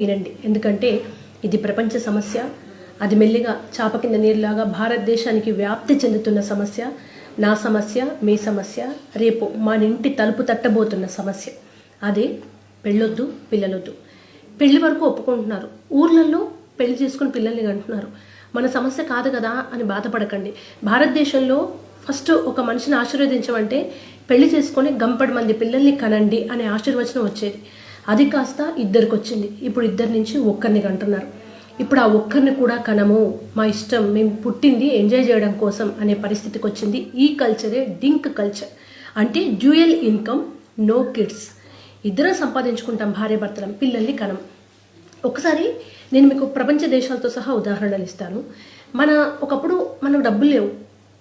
వినండి, ఎందుకంటే ఇది ప్రపంచ సమస్య. అది మెల్లిగా చాప కింద నీరులాగా భారతదేశానికి వ్యాప్తి చెందుతున్న సమస్య. నా సమస్య, మీ సమస్య, రేపు మన ఇంటి తలుపు తట్టబోతున్న సమస్య. అదే పెళ్ళొద్దు, పిల్లలొద్దు. పెళ్లి వరకు ఒప్పుకుంటున్నారు, ఊర్లలో పెళ్లి చేసుకుని పిల్లల్ని కంటున్నారు. మన సమస్య కాదు కదా అని బాధపడకండి. భారతదేశంలో ఫస్ట్ ఒక మనిషిని ఆశీర్వదించమంటే పెళ్లి చేసుకొని గంపడి మంది పిల్లల్ని కనండి అనే ఆశీర్వచనం వచ్చేది. అది కాస్త ఇద్దరికి వచ్చింది. ఇప్పుడు ఇద్దరి నుంచి ఒక్కరిని కంటున్నారు. ఇప్పుడు ఆ ఒక్కరిని కూడా కనము, మా ఇష్టం, మేము పుట్టింది ఎంజాయ్ చేయడం కోసం అనే పరిస్థితికి వచ్చింది. ఈ కల్చరే డింక్ కల్చర్. అంటే డ్యూయల్ ఇన్కమ్, నో కిడ్స్. ఇద్దరం సంపాదించుకుంటాం, భార్య భర్తలం, పిల్లల్ని కనం. ఒకసారి నేను మీకు ప్రపంచ దేశాలతో సహా ఉదాహరణలు ఇస్తాను. ఒకప్పుడు మనకు డబ్బులు లేవు,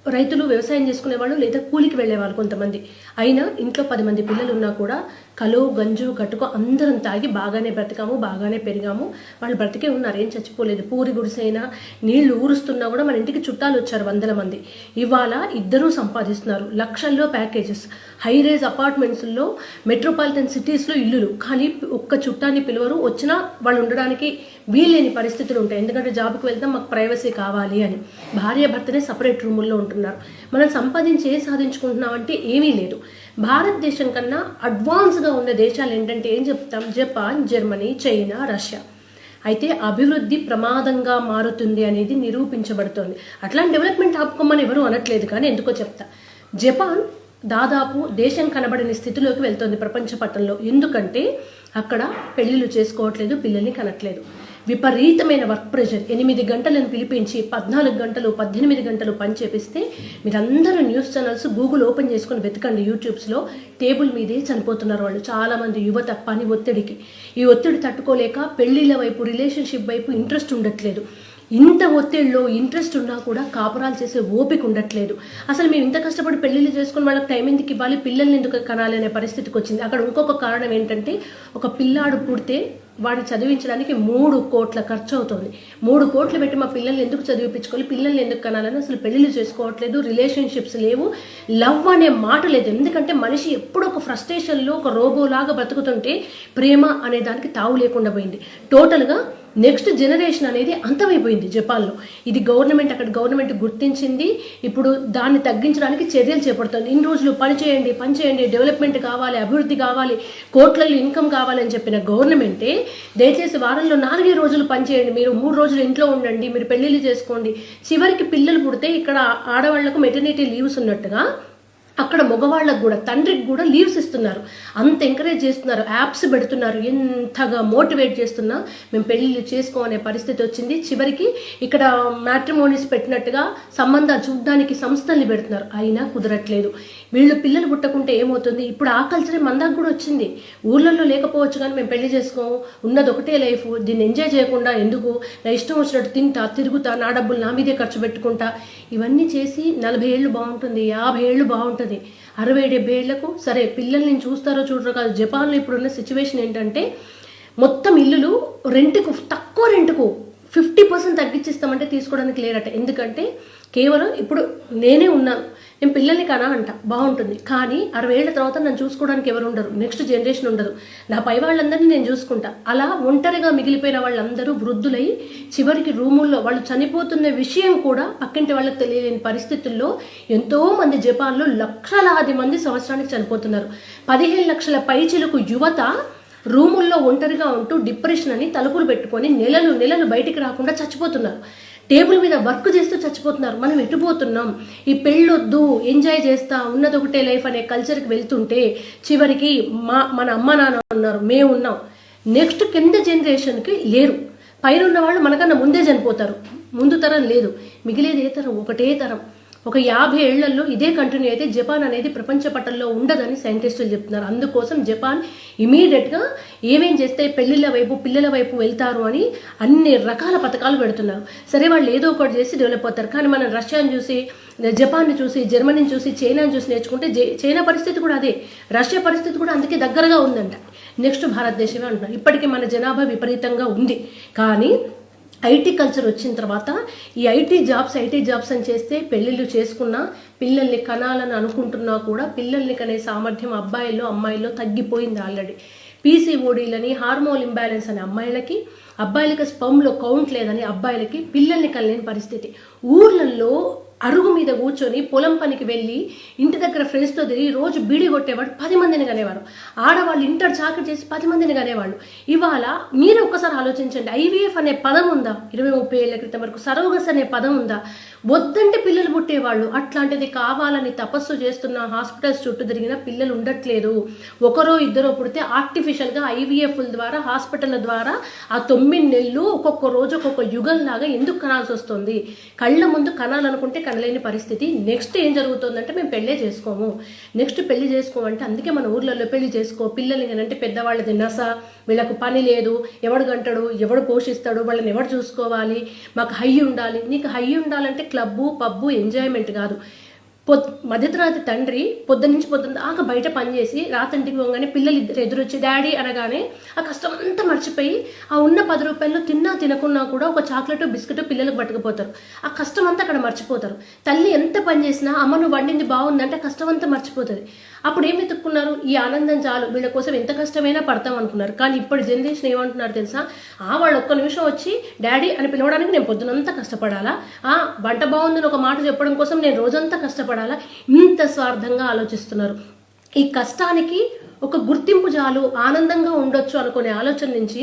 రైతులు వ్యవసాయం చేసుకునేవాళ్ళు లేదా కూలికి వెళ్ళేవాళ్ళు కొంతమంది. అయినా ఇంట్లో 10 మంది పిల్లలు ఉన్నా కూడా కలో గంజు కట్టుకో అందరం తాగి బాగానే బ్రతికాము, బాగానే పెరిగాము. వాళ్ళు బ్రతికే ఉన్నారు, ఏం చచ్చిపోలేదు. పూరి గుడిసైనా నీళ్లు ఊరుస్తున్నా కూడా మన ఇంటికి చుట్టాలు వచ్చారు 100 మంది. ఇవాళ ఇద్దరూ సంపాదిస్తున్నారు, లక్షల్లో ప్యాకేజెస్, హై రైజ్ అపార్ట్మెంట్స్లో, మెట్రోపాలిటన్ సిటీస్లో ఇల్లులు. కానీ ఒక్క చుట్టాన్ని పిలువరు, వచ్చినా వాళ్ళు ఉండడానికి వీల్లేని పరిస్థితులు ఉంటాయి. ఎందుకంటే జాబ్కి వెళ్తాం, మాకు ప్రైవసీ కావాలి అని. భార్య భర్తనే సపరేట్ రూముల్లో ఉంటున్నారు. మనం సంపాదించి సాధించుకుంటున్నామంటే ఏమీ లేదు. భారతదేశం కన్నా అడ్వాన్స్గా ఉన్న దేశాలు ఏంటంటే ఏం చెప్తాం? Japan, Germany, China, Russia. అయితే అభివృద్ధి ప్రమాదంగా మారుతుంది అనేది నిరూపించబడుతోంది. అట్లాంటి డెవలప్మెంట్ ఆపుకోమని ఎవరు అనట్లేదు, కానీ ఎందుకో చెప్తా. జపాన్ దాదాపు దేశం కనబడని స్థితిలోకి వెళ్తోంది ప్రపంచ పటంలో. ఎందుకంటే అక్కడ పెళ్లిళ్ళు చేసుకోవట్లేదు, పిల్లల్ని కనట్లేదు. విపరీతమైన వర్క్ ప్రెషర్. 8 గంటలను పిలిపించి 14 గంటలు 18 గంటలు పని చేపిస్తే మీరందరూ న్యూస్ ఛానల్స్ గూగుల్ ఓపెన్ చేసుకొని వెతకండి, యూట్యూబ్స్లో టేబుల్ మీదే చనిపోతున్నారు వాళ్ళు. చాలామంది యువత పని ఒత్తిడికి, ఈ ఒత్తిడి తట్టుకోలేక పెళ్లిళ్ళ వైపు, రిలేషన్షిప్ వైపు ఇంట్రెస్ట్ ఉండట్లేదు. ఇంత ఒత్తిడిలో ఇంట్రెస్ట్ ఉన్నా కూడా కాపురాలు చేసే ఓపిక ఉండట్లేదు. అసలు మేము ఇంత కష్టపడి పెళ్లిళ్ళు చేసుకుని వాళ్ళకి టైం ఎందుకు ఇవ్వాలి, పిల్లల్ని ఎందుకు కనాలి అనే పరిస్థితికి వచ్చింది. అక్కడ ఇంకొక కారణం ఏంటంటే, ఒక పిల్లాడు పుడితే వాడిని చదివించడానికి 3 కోట్ల ఖర్చు అవుతుంది. 3 కోట్లు పెట్టి మా పిల్లల్ని ఎందుకు చదివించుకోవాలి, పిల్లల్ని ఎందుకు కనాలని అసలు పెళ్లిళ్ళు చేసుకోవట్లేదు. రిలేషన్షిప్స్ లేవు, లవ్ అనే మాట లేదు. ఎందుకంటే మనిషి ఎప్పుడు ఒక ఫ్రస్ట్రేషన్లో ఒక రోబోలాగా బ్రతుకుతుంటే ప్రేమ అనే దానికి తావు లేకుండా పోయింది. టోటల్గా నెక్స్ట్ జనరేషన్ అనేది అంతమైపోయింది జపాన్లో. ఇది అక్కడ గవర్నమెంట్ గుర్తించింది. ఇప్పుడు దాన్ని తగ్గించడానికి చర్యలు చేపడుతుంది. ఇన్ని రోజులు పని చేయండి, డెవలప్మెంట్ కావాలి, అభివృద్ధి కావాలి, కోట్లలో ఇన్కమ్ కావాలని చెప్పిన గవర్నమెంటే దయచేసి వారంలో 4 రోజులు పని చేయండి, మీరు 3 రోజులు ఇంట్లో ఉండండి, మీరు పెళ్లిళ్ళు చేసుకోండి. చివరికి పిల్లలు పుడితే ఇక్కడ ఆడవాళ్లకు మెటర్నిటీ లీవ్స్ ఉన్నట్టుగా అక్కడ మగవాళ్ళకు కూడా, తండ్రికి కూడా లీవ్స్ ఇస్తున్నారు. అంత ఎంకరేజ్ చేస్తున్నారు, యాప్స్ పెడుతున్నారు. ఎంతగా మోటివేట్ చేస్తున్నా మేము పెళ్ళిళ్ళు చేసుకోనే పరిస్థితి వచ్చింది. చివరికి ఇక్కడ మ్యాట్రిమోనీస్ పెట్టినట్టుగా సంబంధాలు చూడడానికి సంస్థల్ని పెడుతున్నారు. అయినా కుదరట్లేదు. వీళ్ళు పిల్లలు పుట్టకుంటే ఏమవుతుంది? ఇప్పుడు ఆ కల్చరే మందాకు కూడా వచ్చింది. ఊర్లలో లేకపోవచ్చు, కానీ మేము పెళ్లి చేసుకోము, ఉన్నది ఒకటే లైఫ్, దీన్ని ఎంజాయ్ చేయకుండా ఎందుకు, నా ఇష్టం వచ్చినట్టు తింటా, తిరుగుతా, నా డబ్బులు నా మీదే ఖర్చు పెట్టుకుంటా. ఇవన్నీ చేసి 40 ఏళ్ళు బాగుంటుంది, 50 ఏళ్ళు బాగుంటుంది, 60-70 ఏళ్లకు సరే పిల్లల్ని చూస్తారో చూడరో కాదు. జపాన్లో ఇప్పుడున్న సిచ్యువేషన్ ఏంటంటే మొత్తం ఇల్లులు రెంట్కు, తక్కువ రెంట్కు 50% తగ్గించిస్తామంటే తీసుకోవడానికి లేరట. ఎందుకంటే కేవలం ఇప్పుడు నేనే ఉన్నాను, నేను పిల్లల్ని కనా అంట, బాగుంటుంది. కానీ 60 ఏళ్ల తర్వాత నన్ను చూసుకోవడానికి ఎవరు ఉండరు, నెక్స్ట్ జనరేషన్ ఉండదు. నా పై వాళ్ళందరినీ నేను చూసుకుంటా. అలా ఒంటరిగా మిగిలిపోయిన వాళ్ళందరూ వృద్ధులై చివరికి రూముల్లో వాళ్ళు చనిపోతున్న విషయం కూడా పక్కింటి వాళ్ళకి తెలియలేని పరిస్థితుల్లో ఎంతోమంది జపాన్లో లక్షలాది మంది సంవత్సరానికి చనిపోతున్నారు. 15 లక్షల పైచిలకు యువత రూముల్లో ఒంటరిగా ఉంటూ డిప్రెషన్ అని తలుపులు పెట్టుకొని నెలలు బయటికి రాకుండా చచ్చిపోతున్నారు. టేబుల్ మీద వర్క్ చేస్తూ చచ్చిపోతున్నారు. మనం ఎటుపోతున్నాం? ఈ పెళ్ళొద్దు, ఎంజాయ్ చేస్తా, ఉన్నది ఒకటే లైఫ్ అనే కల్చర్కి వెళ్తుంటే చివరికి మన అమ్మ నాన్న ఉన్నారు, మేము ఉన్నాం, నెక్స్ట్ కింద జనరేషన్కి లేరు. పైన ఉన్న వాళ్ళు మనకన్నా ముందే చనిపోతారు, ముందు తరం లేదు, మిగిలేది ఏ తరం? ఒకటే తరం. ఒక 50 ఏళ్లలో ఇదే కంటిన్యూ అయితే జపాన్ అనేది ప్రపంచ పటంలో ఉండదని సైంటిస్టులు చెప్తున్నారు. అందుకోసం జపాన్ ఇమీడియట్గా ఏమేం చేస్తే పెళ్లిళ్ళ వైపు, పిల్లల వైపు వెళ్తారు అని అన్ని రకాల పథకాలు పెడుతున్నారు. సరే, వాళ్ళు ఏదో ఒకటి చేసి డెవలప్ అవుతారు. కానీ మనం రష్యాని చూసి, జపాన్ని చూసి, జర్మనీని చూసి, చైనాని చూసి నేర్చుకుంటే చైనా పరిస్థితి కూడా అదే, రష్యా పరిస్థితి కూడా అందుకే దగ్గరగా ఉందంట. నెక్స్ట్ భారతదేశమే అంటున్నారు. ఇప్పటికీ మన జనాభా విపరీతంగా ఉంది. కానీ ఐటీ కల్చర్ వచ్చిన తర్వాత ఈ ఐటీ జాబ్స్ అని చేస్తే పెళ్ళిళ్ళు చేసుకున్నా, పిల్లల్ని కనాలని అనుకుంటున్నా కూడా పిల్లల్ని కనే సామర్థ్యం అబ్బాయిల్లో అమ్మాయిల్లో తగ్గిపోయింది ఆల్రెడీ. పీసీఓడీలని, హార్మోన్ ఇంబ్యాలెన్స్ అని అమ్మాయిలకి, అబ్బాయిలకి స్పర్మ్లో కౌంట్ లేదని అబ్బాయిలకి పిల్లల్ని కనలేని పరిస్థితి. ఊర్లలో అరుగు మీద కూర్చొని పొలం పనికి వెళ్ళి ఇంటి దగ్గర ఫ్రెండ్స్తో తిరిగి రోజు బీడి కొట్టేవాడు 10 మందిని కనేవారు. ఆడవాళ్ళు ఇంటర్ చాకరీ చేసి 10 మందిని కనేవాళ్ళు. ఇవాళ మీరు ఒక్కసారి ఆలోచించండి, ఐవీఎఫ్ అనే పదం ఉందా? 20-30 ఏళ్ల క్రితం వరకు సరోగస్ అనే పదం ఉందా? వద్దంటే పిల్లలు పుట్టేవాళ్ళు. అట్లాంటిది కావాలని తపస్సు చేస్తున్న హాస్పిటల్స్ చుట్టూ తిరిగిన పిల్లలు ఉండట్లేదు. ఒకరో ఇద్దరో పుడితే ఆర్టిఫిషియల్గా ఐవీఎఫ్ల ద్వారా హాస్పిటల్ ద్వారా ఆ 9 నెలలు ఒక్కొక్క రోజు ఒక్కొక్క యుగంలాగా ఎందుకు కనాల్సి వస్తుంది? కళ్ళ ముందు కనాలనుకుంటే కనలేని పరిస్థితి. నెక్స్ట్ ఏం జరుగుతుందంటే మేము పెళ్ళే చేసుకోము, నెక్స్ట్ పెళ్లి చేసుకోమంటే అందుకే మన ఊర్లలో పెళ్లి చేసుకో, పిల్లలు అంటే పెద్దవాళ్ళది నస, వీళ్ళకు పని లేదు, ఎవడు గంటడు, ఎవడు పోషిస్తాడు, వాళ్ళని ఎవడు చూసుకోవాలి, మాకు హై ఉండాలి. నీకు హై ఉండాలంటే క్లబ్బు పబ్బు ఎంజాయ్మెంట్ కాదు. మధ్యతరగతి తండ్రి పొద్దున్నుంచి పొద్దున్న దాకా బయట పనిచేసి రాత్రింటికి పోగానే పిల్లలు ఇద్దరు ఎదురొచ్చి డాడీ అనగానే ఆ కష్టం అంతా మర్చిపోయి ఆ ఉన్న 10 రూపాయలు తిన్నా తినకున్నా కూడా ఒక చాక్లెట్ బిస్కెట్ పిల్లలకు పట్టుకుపోతారు. ఆ కష్టం అంతా అక్కడ మర్చిపోతారు. తల్లి ఎంత పని చేసినా అమ్మ నువ్వు వండింది బాగుందంటే కష్టం అంతా మర్చిపోతుంది. అప్పుడు ఏం వెతుక్కున్నారు? ఈ ఆనందం చాలు, వీళ్ళ కోసం ఎంత కష్టమైనా పడతాం అనుకున్నారు. కానీ ఇప్పుడు జనరేషన్ ఏమంటున్నారు తెలుసా? వాళ్ళు ఒక్క నిమిషం వచ్చి డాడీ అని పిలవడానికి నేను పొద్దునంతా కష్టపడాలా, వంట బాగుందని ఒక మాట చెప్పడం కోసం నేను రోజంతా కష్టపడాలా, ఇంత స్వార్థంగా ఆలోచిస్తున్నారు. ఈ కష్టానికి ఒక గుర్తింపు చాలు, ఆనందంగా ఉండొచ్చు అనుకునే ఆలోచన నుంచి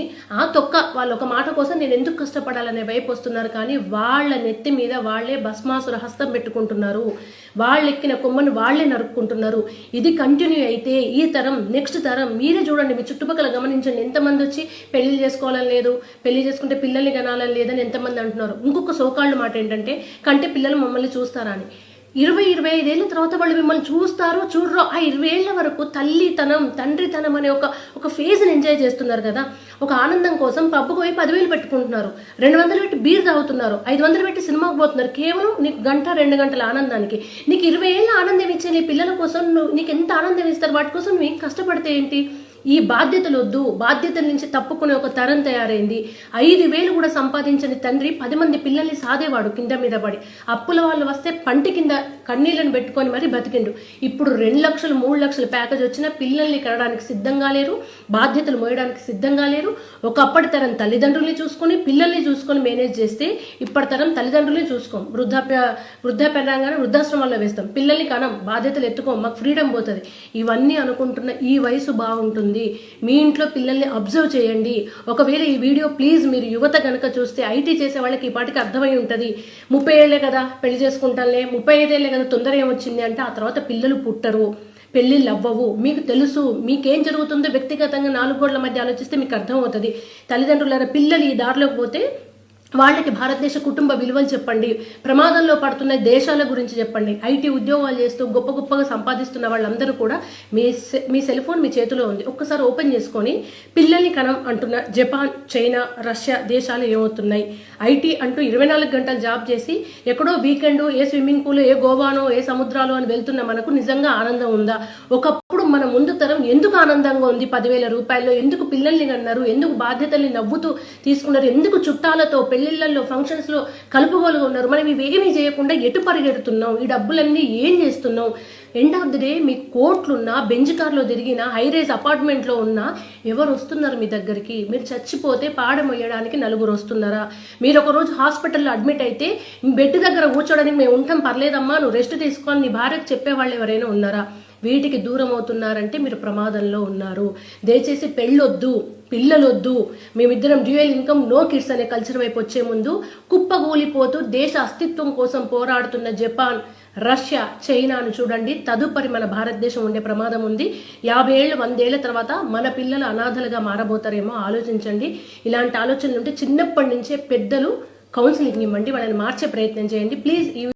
వాళ్ళు ఒక మాట కోసం నేను ఎందుకు కష్టపడాలనే వైపు వస్తున్నారు. కానీ వాళ్ళ నెత్తి మీద వాళ్ళే భస్మాసుర హస్తం పెట్టుకుంటున్నారు. వాళ్ళు ఎక్కిన కొమ్మను వాళ్లే నరుక్కుంటున్నారు. ఇది కంటిన్యూ అయితే ఈ తరం నెక్స్ట్ తరం మీరే చూడండి, మీ చుట్టుపక్కల గమనించండి. ఎంతమంది వచ్చి పెళ్లి చేసుకోవాలని లేదు, పెళ్లి చేసుకుంటే పిల్లల్ని కనాలని లేదని ఎంతమంది అంటున్నారు. ఇంకొక సోకాళ్ళు మాట ఏంటంటే కంటే పిల్లలు మమ్మల్ని చూస్తారా అని. 20-25 ఏళ్ళ తర్వాత వాళ్ళు మిమ్మల్ని చూస్తారు చూడరు. ఆ 20 ఏళ్ల వరకు తల్లితనం తండ్రితనం అనే ఒక ఫేజ్ని ఎంజాయ్ చేస్తున్నారు కదా. ఒక ఆనందం కోసం పబ్బుకు పోయి 10,000 పెట్టుకుంటున్నారు, 200 పెట్టి బీర్ తాగుతున్నారు, 500 పెట్టి సినిమాకు పోతున్నారు. కేవలం నీకు 1-2 గంటల ఆనందానికి. నీకు 20 ఏళ్ళ ఆనందం ఇచ్చే నీ పిల్లల కోసం నీకు ఎంత ఆనందం ఇస్తారు? వాటి కోసం నువ్వు ఏం కష్టపడితే ఏంటి? ఈ బాధ్యతలు వద్దు, బాధ్యతల నుంచి తప్పుకునే ఒక తరం తయారైంది. 5,000 కూడా సంపాదించని తండ్రి 10 మంది పిల్లల్ని సాదేవాడు కింద మీద పడి. అప్పుల వాళ్ళు వస్తే పంటి కింద కన్నీళ్లను పెట్టుకొని మరీ బతికిండు. ఇప్పుడు 2 లక్షలు 3 లక్షల ప్యాకేజ్ వచ్చినా పిల్లల్ని కనడానికి సిద్ధంగా లేరు, బాధ్యతలు మోయడానికి సిద్ధంగా లేరు. ఒకప్పటి తరం తల్లిదండ్రుల్ని చూసుకొని పిల్లల్ని చూసుకొని మేనేజ్ చేస్తే ఇప్పటి తరం తల్లిదండ్రుల్ని చూసుకోం. వృద్ధాప్య రంగానే వృద్ధాశ్రమాల్లో వేస్తాం, పిల్లల్ని కనం, బాధ్యతలు ఎత్తుకోం, మాకు ఫ్రీడమ్ పోతుంది. ఇవన్నీ అనుకుంటున్న ఈ వయసు బాగుంటుంది. మీ ఇంట్లో పిల్లల్ని అబ్జర్వ్ చేయండి. ఒకవేళ ఈ వీడియో ప్లీజ్ మీరు యువత కనుక చూస్తే ఐటీ చేసే వాళ్ళకి ఈ పాటికి అర్థమై ఉంటుంది. 30 ఏళ్లే కదా పెళ్లి చేసుకుంటానులే, 35 ఏళ్లే కదా తొందర ఏమొచ్చింది అంటే ఆ తర్వాత పిల్లలు పుట్టరు, పెళ్ళిళ్ళు అవ్వవు. మీకు తెలుసు మీకేం జరుగుతుందో వ్యక్తిగతంగా 4 గోడల మధ్య ఆలోచిస్తే మీకు అర్థమవుతుంది. తల్లిదండ్రుల పిల్లలు ఈ దారిలోకి పోతే వాళ్ళకి భారతదేశ కుటుంబ విలువలు చెప్పండి, ప్రమాదంలో పడుతున్న దేశాల గురించి చెప్పండి. ఐటీ ఉద్యోగాలు చేస్తూ గొప్పగా సంపాదిస్తున్న వాళ్ళందరూ కూడా మీ సెల్ ఫోన్ మీ చేతిలో ఉంది. ఒక్కసారి ఓపెన్ చేసుకొని పిల్లల్ని కనం అంటున్న జపాన్, చైనా, రష్యా దేశాలు ఏమవుతున్నాయి? ఐటీ అంటూ 24 గంటలు జాబ్ చేసి ఎక్కడో వీకెండ్ ఏ స్విమ్మింగ్ పూల్, ఏ గోవానో, ఏ సముద్రాలు అని వెళ్తున్న మనకు నిజంగా ఆనందం ఉందా? ఒకప్పుడు మన ముందు తరం ఎందుకు ఆనందంగా ఉంది? 10,000 రూపాయల్లో ఎందుకు పిల్లల్ని కన్నారు? ఎందుకు బాధ్యతల్ని నవ్వుతూ తీసుకున్నారు? ఎందుకు చుట్టాలతో పెళ్లిళ్లలో ఫంక్షన్స్ లో కలుపుగోలుగా ఉన్నారు? మనం ఇవేమీ చేయకుండా ఎటు పరిగెడుతున్నాం? ఈ డబ్బులన్నీ ఏం చేస్తున్నాం? ఎండ్ ఆఫ్ ది డే మీ కోట్లున్నా, బెంజ్ కార్లో తిరిగినా, హైరైజ్ అపార్ట్మెంట్లో ఉన్నా ఎవరు వస్తున్నారు మీ దగ్గరికి? మీరు చచ్చిపోతే పాడమొయ్యడానికి 4 వస్తున్నారా? మీరు ఒకరోజు హాస్పిటల్లో అడ్మిట్ అయితే బెడ్ దగ్గర కూర్చోడానికి మేము ఉంటాం, పర్లేదమ్మా నువ్వు రెస్ట్ తీసుకోవాలి నీ భార్యకు చెప్పేవాళ్ళు ఎవరైనా ఉన్నారా? వీటికి దూరం అవుతున్నారంటే మీరు ప్రమాదంలో ఉన్నారు. దయచేసి పెళ్ళొద్దు, పిల్లలొద్దు, మేమిద్దరం డ్యూయల్ ఇన్కమ్ నో కిడ్స్ అనే కల్చర్ వైపు వచ్చే ముందు కుప్పగూలిపోతూ దేశ అస్తిత్వం కోసం పోరాడుతున్న జపాన్, రష్యా, చైనాను చూడండి. తదుపరి మన భారతదేశం ఉండే ప్రమాదం ఉంది. 50 ఏళ్ళు 100 ఏళ్ల తర్వాత మన పిల్లలు అనాథలుగా మారబోతారేమో ఆలోచించండి. ఇలాంటి ఆలోచనలు ఉంటే చిన్నప్పటి నుంచే పెద్దలు కౌన్సిలింగ్ ఇవ్వండి, వాళ్ళని మార్చే ప్రయత్నం చేయండి ప్లీజ్.